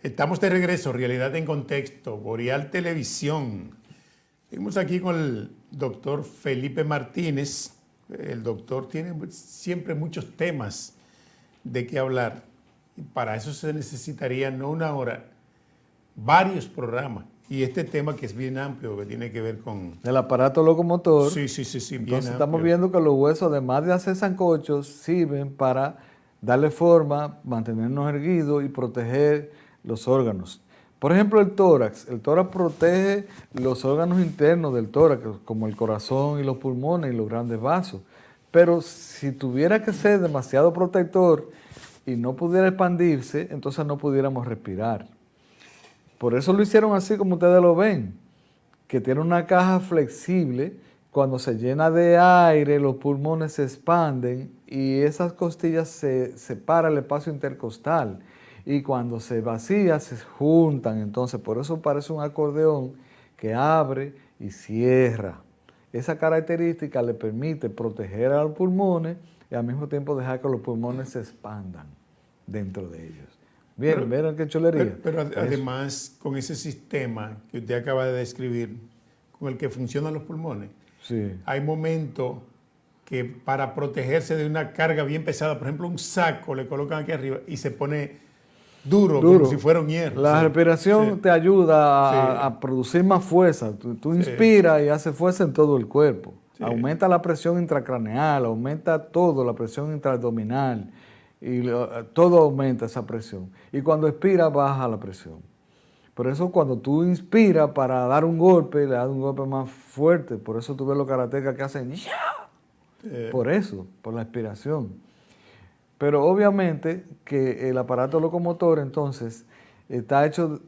Estamos de regreso, Realidad en Contexto, Boreal Televisión. Seguimos aquí con el doctor Felipe Martínez. El doctor tiene siempre muchos temas de qué hablar. Y para eso se necesitaría no una hora, varios programas. Y este tema que es bien amplio, que tiene que ver con... El aparato locomotor. Sí, bien Entonces amplio. estamos viendo que los huesos, además de hacer sancochos, sirven para darle forma, mantenernos erguidos y proteger los órganos. Por ejemplo, el tórax. El tórax protege los órganos internos del tórax, como el corazón y los pulmones y los grandes vasos. Pero si tuviera que ser demasiado protector y no pudiera expandirse, entonces no pudiéramos respirar. Por eso lo hicieron así como ustedes lo ven, que tiene una caja flexible. Cuando se llena de aire, los pulmones se expanden y esas costillas se separa el espacio intercostal. Y cuando se vacía, se juntan. Entonces, por eso parece un acordeón que abre y cierra. Esa característica le permite proteger a los pulmones y al mismo tiempo dejar que los pulmones se expandan dentro de ellos. Bien, ¿vieron qué chulería? Pero además, con ese sistema que usted acaba de describir, con el que funcionan los pulmones, sí, hay momentos que para protegerse de una carga bien pesada, por ejemplo, un saco le colocan aquí arriba y se pone duro. Como si fuera un hierro. La respiración te ayuda a producir más fuerza. Tú inspiras y haces fuerza en todo el cuerpo. Aumenta la presión intracraneal, aumenta todo, la presión intraabdominal. Y todo aumenta esa presión. Y cuando expiras, baja la presión. Por eso cuando tú inspiras para dar un golpe, le das un golpe más fuerte. Por eso tú ves los karatecas que hacen por eso, por la expiración. Pero obviamente que el aparato locomotor entonces está hecho,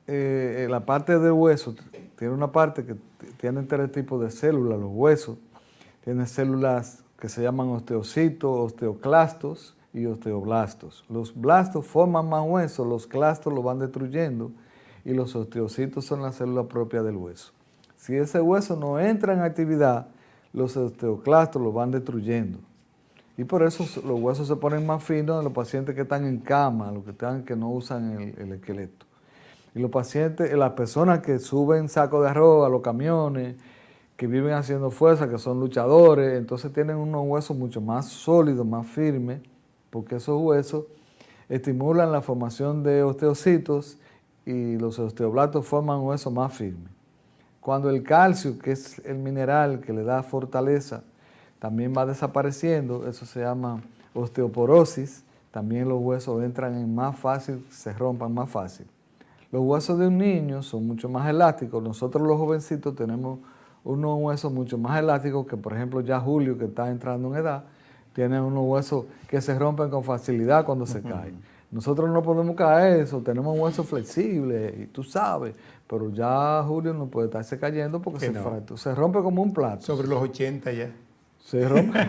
la parte del hueso, tiene una parte que tiene 3 tipos de células, los huesos. Tiene células que se llaman osteocitos, osteoclastos y osteoblastos. Los blastos forman más hueso, los clastos lo van destruyendo y los osteocitos son las células propias del hueso. Si ese hueso no entra en actividad, los osteoclastos lo van destruyendo. Y por eso los huesos se ponen más finos en los pacientes que están en cama, los que no usan el esqueleto. Y los pacientes, las personas que suben sacos de arroz a los camiones, que viven haciendo fuerza, que son luchadores, entonces tienen unos huesos mucho más sólidos, más firmes, porque esos huesos estimulan la formación de osteocitos y los osteoblastos forman huesos más firmes. Cuando el calcio, que es el mineral que le da fortaleza, también va desapareciendo, eso se llama osteoporosis, también los huesos entran en más fácil, se rompan más fácil. Los huesos de un niño son mucho más elásticos, nosotros los jovencitos tenemos unos huesos mucho más elásticos que, por ejemplo, ya Julio, que está entrando en edad, tiene unos huesos que se rompen con facilidad cuando se caen. Nosotros no podemos caer eso, tenemos huesos flexibles, y tú sabes, pero ya Julio no puede estarse cayendo porque se rompe como un plato. Sobre los 80 ya. Se rompe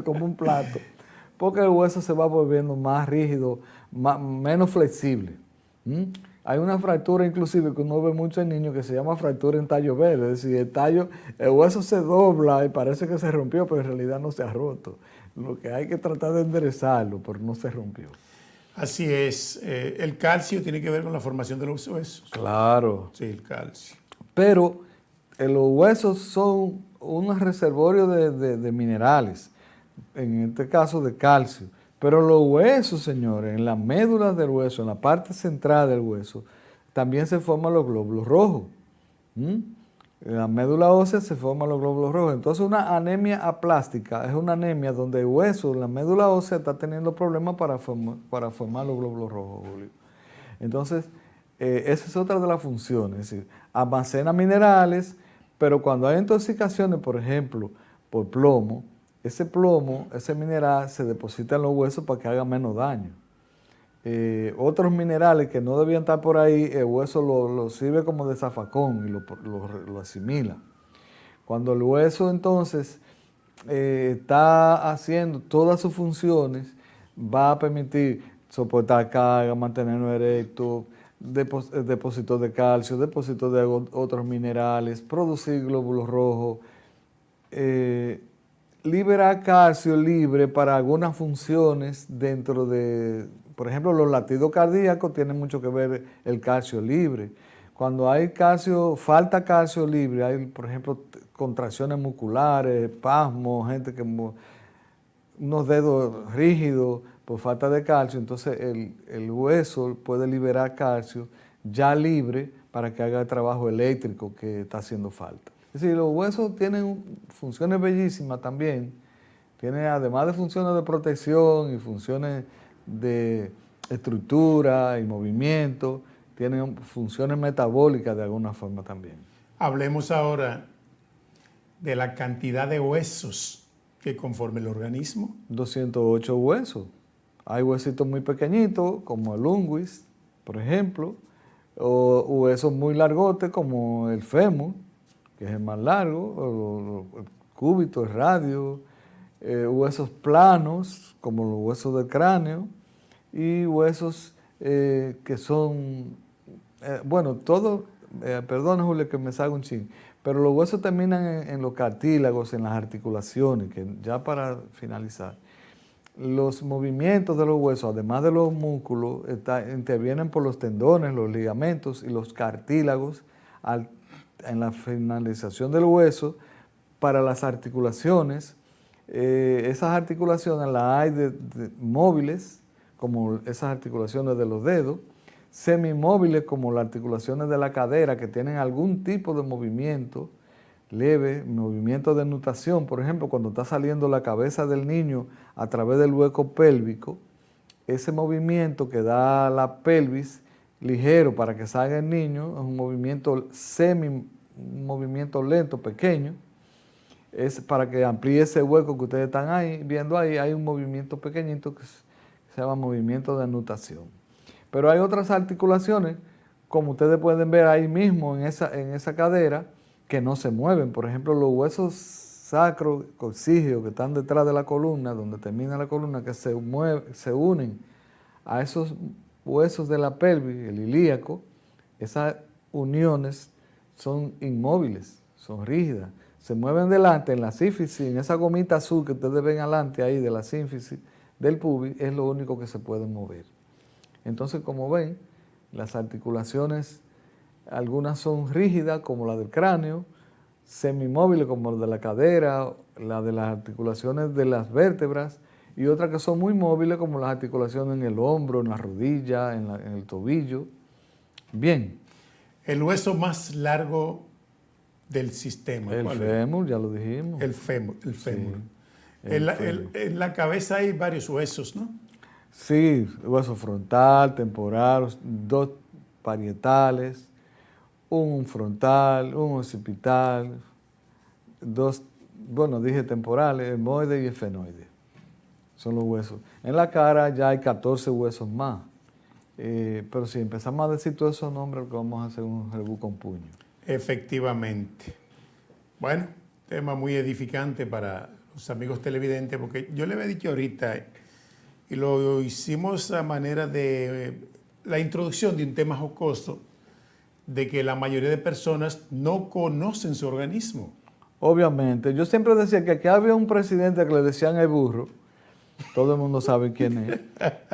como un plato, porque el hueso se va volviendo más rígido, menos flexible. Hay una fractura inclusive que uno ve mucho en niños que se llama fractura en tallo verde, es decir, el hueso se dobla y parece que se rompió, pero en realidad no se ha roto. Lo que hay que tratar de enderezarlo, pero no se rompió. Así es. El calcio tiene que ver con la formación de los huesos. Claro. Sí, el calcio. Pero los huesos son un reservorio de minerales, en este caso de calcio. Pero los huesos, señores, en las médulas del hueso, en la parte central del hueso, también se forman los glóbulos rojos. En la médula ósea se forman los glóbulos rojos. Entonces una anemia aplástica es una anemia donde el hueso, la médula ósea, está teniendo problemas para formar los glóbulos rojos, Julio. Entonces, esa es otra de las funciones. Es decir, almacena minerales, pero cuando hay intoxicaciones, por ejemplo, por plomo, ese mineral se deposita en los huesos para que haga menos daño. Otros minerales que no debían estar por ahí, el hueso lo sirve como de zafacón y lo asimila. Cuando el hueso entonces está haciendo todas sus funciones, va a permitir soportar carga, mantenernos erectos, depósitos de calcio, depósitos de otros minerales, producir glóbulos rojos, liberar calcio libre para algunas funciones dentro de por ejemplo, los latidos cardíacos tienen mucho que ver el calcio libre. Cuando hay calcio, falta calcio libre, hay, por ejemplo, contracciones musculares, espasmos, gente que unos dedos rígidos por falta de calcio, entonces el hueso puede liberar calcio ya libre para que haga el trabajo eléctrico que está haciendo falta. Es decir, los huesos tienen funciones bellísimas también, tienen además de funciones de protección y funciones de estructura y movimiento, tienen funciones metabólicas de alguna forma también. Hablemos ahora de la cantidad de huesos que conforme el organismo. 208 huesos. Hay huesitos muy pequeñitos, como el unguis, por ejemplo, o huesos muy largotes, como el fémur, que es el más largo, o el cúbito, el radio, huesos planos, como los huesos del cráneo, y huesos que son, bueno, todo, perdón Julio que me salga un chin, pero los huesos terminan en los cartílagos, en las articulaciones, que ya para finalizar, los movimientos de los huesos, además de los músculos, intervienen por los tendones, los ligamentos y los cartílagos en la finalización del hueso para las articulaciones. Esas articulaciones las hay móviles, como esas articulaciones de los dedos, semimóviles como las articulaciones de la cadera que tienen algún tipo de movimiento leve, movimiento de nutación. Por ejemplo, cuando está saliendo la cabeza del niño a través del hueco pélvico, ese movimiento que da la pelvis ligero para que salga el niño es un movimiento un movimiento lento, pequeño. Es para que amplíe ese hueco que ustedes están viendo ahí, hay un movimiento pequeñito que se llama movimiento de nutación. Pero hay otras articulaciones, como ustedes pueden ver ahí mismo en esa cadera, que no se mueven. Por ejemplo, los huesos sacrococcígeos que están detrás de la columna, donde termina la columna, que se unen a esos huesos de la pelvis, el ilíaco. Esas uniones son inmóviles, son rígidas. Se mueven delante en la sínfisis, en esa gomita azul que ustedes ven adelante ahí de la sínfisis del pubis, es lo único que se puede mover. Entonces, como ven, las articulaciones, algunas son rígidas, como la del cráneo, semimóviles, como la de la cadera, la de las articulaciones de las vértebras, y otras que son muy móviles, como las articulaciones en el hombro, en la rodilla, en el tobillo. Bien. El hueso más largo del sistema. El fémur, ya lo dijimos. El fémur. Sí, en la cabeza hay varios huesos, ¿no? Sí, hueso frontal, temporal, dos parietales, un frontal, un occipital, dos, bueno, dije temporales, etmoide y esfenoide. Son los huesos. En la cara ya hay 14 huesos más. Pero si empezamos a decir todos esos nombres, lo que vamos a hacer es un rebú con puño. Efectivamente. Bueno, tema muy edificante para los amigos televidentes, porque yo le había dicho ahorita, y lo hicimos a manera de la introducción de un tema jocoso, de que la mayoría de personas no conocen su organismo. Obviamente. Yo siempre decía que aquí había un presidente que le decían el burro. Todo el mundo sabe quién es.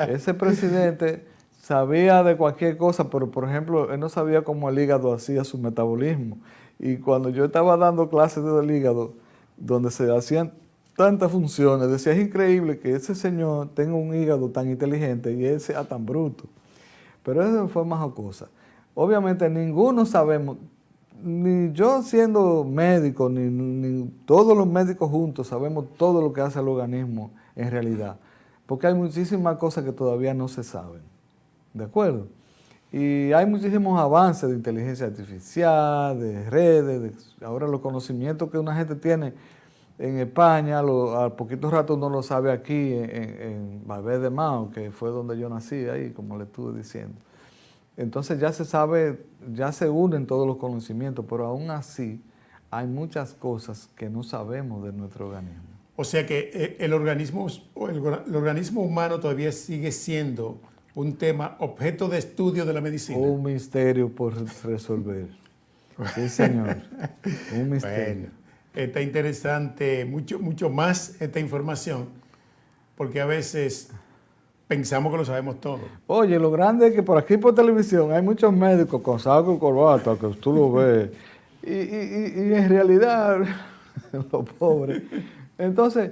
Ese presidente sabía de cualquier cosa, pero por ejemplo, él no sabía cómo el hígado hacía su metabolismo. Y cuando yo estaba dando clases del hígado, donde se hacían tantas funciones, decía, es increíble que ese señor tenga un hígado tan inteligente y él sea tan bruto. Pero eso fue más cosa. Obviamente ninguno sabemos, ni yo siendo médico, ni todos los médicos juntos sabemos todo lo que hace el organismo en realidad. Porque hay muchísimas cosas que todavía no se saben. ¿De acuerdo? Y hay muchísimos avances de inteligencia artificial, de redes, ahora los conocimientos que una gente tiene en España, a poquito rato no lo sabe aquí en Valverde de Mao, que fue donde yo nací ahí, como le estuve diciendo. Entonces ya se sabe, ya se unen todos los conocimientos, pero aún así hay muchas cosas que no sabemos de nuestro organismo. O sea que el organismo humano todavía sigue siendo un tema objeto de estudio de la medicina. Un misterio por resolver. Sí, señor. Un misterio. Bueno, está interesante, mucho más esta información, porque a veces pensamos que lo sabemos todo. Oye, lo grande es que por aquí por televisión hay muchos médicos con saco y corbata, que tú lo ves, y en realidad, los pobres. Entonces,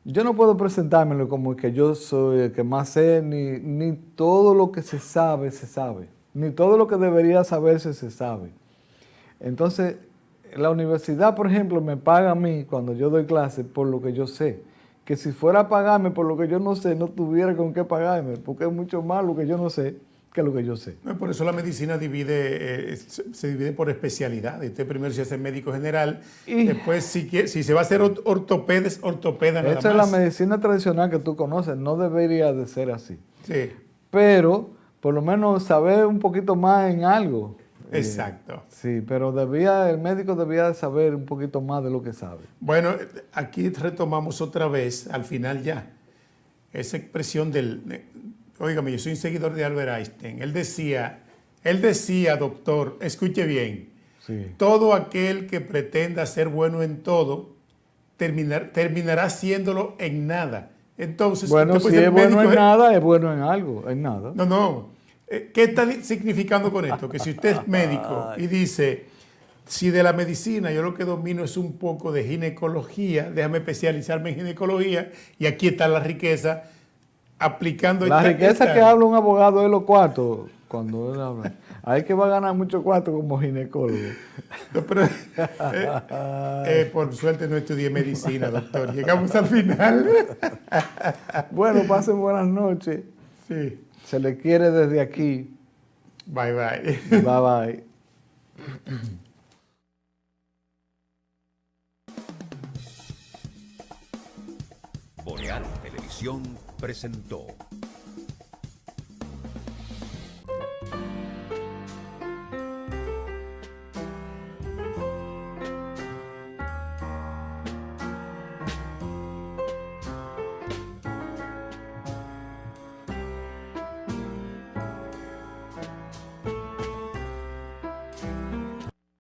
yo no puedo presentármelo como que yo soy el que más sé, ni todo lo que se sabe, ni todo lo que debería saberse, se sabe. Entonces, la universidad, por ejemplo, me paga a mí cuando yo doy clases por lo que yo sé. Que si fuera a pagarme por lo que yo no sé, no tuviera con qué pagarme, porque es mucho más lo que yo no sé que lo que yo sé. No, por eso la medicina se divide por especialidades. Usted primero se hace médico general, después si se va a hacer ortopeda nada más. Esa es la medicina tradicional que tú conoces, no debería de ser así. Sí. Pero, por lo menos, saber un poquito más en algo. Exacto. Sí, pero el médico debía saber un poquito más de lo que sabe. Bueno, aquí retomamos otra vez, al final ya, esa expresión óigame, yo soy un seguidor de Albert Einstein. Él decía, doctor, escuche bien, sí. Todo aquel que pretenda ser bueno en todo, terminará haciéndolo en nada. Entonces, bueno, si es bueno en nada, es bueno en algo, en nada. No. ¿Qué está significando con esto? Que si usted es médico y dice, si de la medicina yo lo que domino es un poco de ginecología, déjame especializarme en ginecología y aquí está la riqueza aplicando... La riqueza que habla un abogado es los cuartos, cuando él habla. Hay que va a ganar mucho cuarto como ginecólogo. No, pero, por suerte no estudié medicina, doctor. Llegamos al final. Bueno, pasen buenas noches. Sí. Se le quiere desde aquí. Bye, bye. Bye, bye. Boreal Televisión presentó